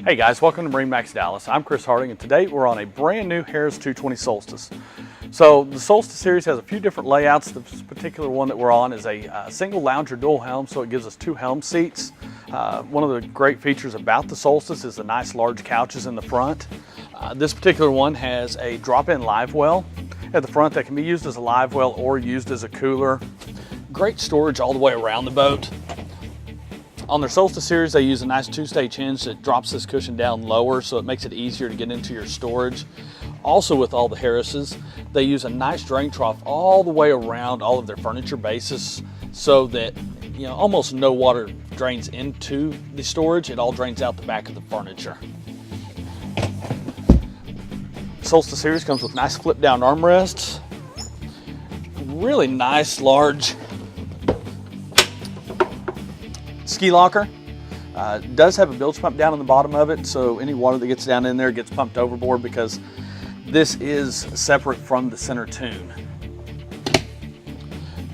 Hey guys, welcome to MarineMax Dallas. I'm Chris Harding, and today we're on a brand new Harris 220 Solstice. So the Solstice series has a few different layouts. This particular one that we're on is a single lounger dual helm, so it gives us 2 helm seats. One of the great features about the Solstice is the nice large couches in the front. This particular one has a drop-in live well at the front that can be used as a live well or used as a cooler. Great storage all the way around the boat. On their Solstice series, they use a nice 2-stage hinge that drops this cushion down lower, so it makes it easier to get into your storage. Also with all the Harrises, they use a nice drain trough all the way around all of their furniture bases so that almost no water drains into the storage. It all drains out the back of the furniture. Solstice series comes with nice flip down armrests, really nice large ski locker. Does have a bilge pump down on the bottom of it, so any water that gets down in there gets pumped overboard because this is separate from the center tune.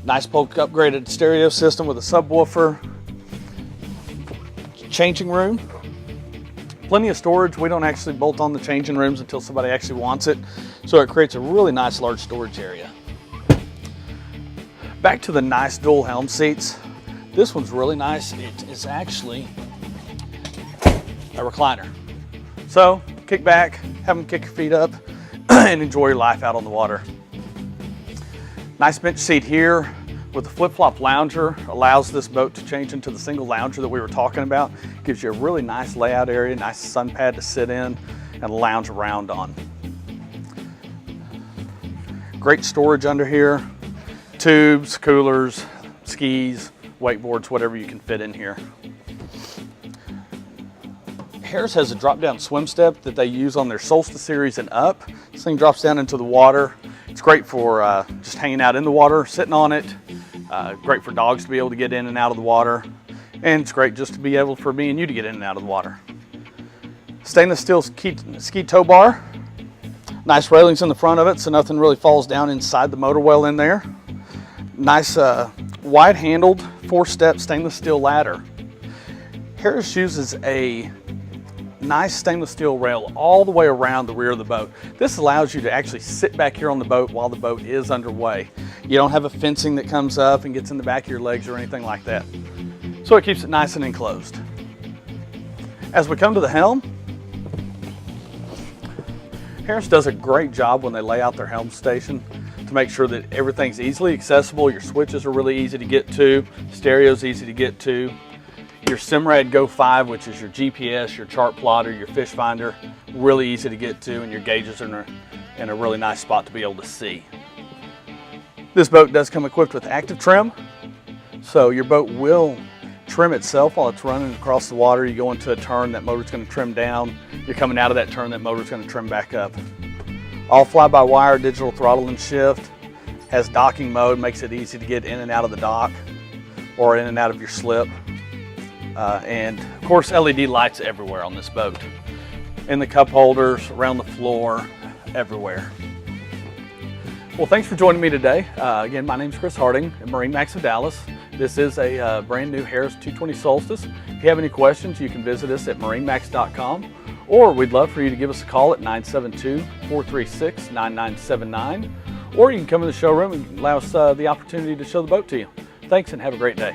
Nice Polk upgraded stereo system with a subwoofer. Changing room. Plenty of storage. We don't actually bolt on the changing rooms until somebody actually wants it, so it creates a really nice large storage area. Back to the nice dual helm seats. This one's really nice. It is actually a recliner. So kick back, have them kick your feet up, and enjoy your life out on the water. Nice bench seat here with the flip-flop lounger. Allows this boat to change into the single lounger that we were talking about. Gives you a really nice layout area, nice sun pad to sit in and lounge around on. Great storage under here. Tubes, coolers, skis, wakeboards, whatever you can fit in here. Harris has a drop-down swim step that they use on their Solstice series and up. This thing drops down into the water. It's great for just hanging out in the water, sitting on it. Great for dogs to be able to get in and out of the water. And it's great just to be able for me and you to get in and out of the water. Stainless steel ski tow bar. Nice railings in the front of it so nothing really falls down inside the motor well in there. Nice wide-handled 4-step stainless steel ladder. Harris uses a nice stainless steel rail all the way around the rear of the boat. This allows you to actually sit back here on the boat while the boat is underway. You don't have a fencing that comes up and gets in the back of your legs or anything like that. So it keeps it nice and enclosed. As we come to the helm, Harris does a great job when they lay out their helm station to make sure that everything's easily accessible. Your switches are really easy to get to, stereo's easy to get to. Your Simrad Go 5, which is your GPS, your chart plotter, your fish finder, really easy to get to, and your gauges are in a really nice spot to be able to see. This boat does come equipped with active trim, so your boat will trim itself while it's running across the water. You go into a turn, that motor's going to trim down. You're coming out of that turn, that motor's going to trim back up. All fly-by-wire digital throttle and shift. Has docking mode, makes it easy to get in and out of the dock or in and out of your slip. And of course LED lights everywhere on this boat. In the cup holders, around the floor, everywhere. Well, thanks for joining me today. Again, my name's Chris Harding at MarineMax of Dallas. This is a brand new Harris 220 Solstice. If you have any questions, you can visit us at marinemax.com. Or we'd love for you to give us a call at 972-436-9979. Or you can come in the showroom and allow us the opportunity to show the boat to you. Thanks and have a great day.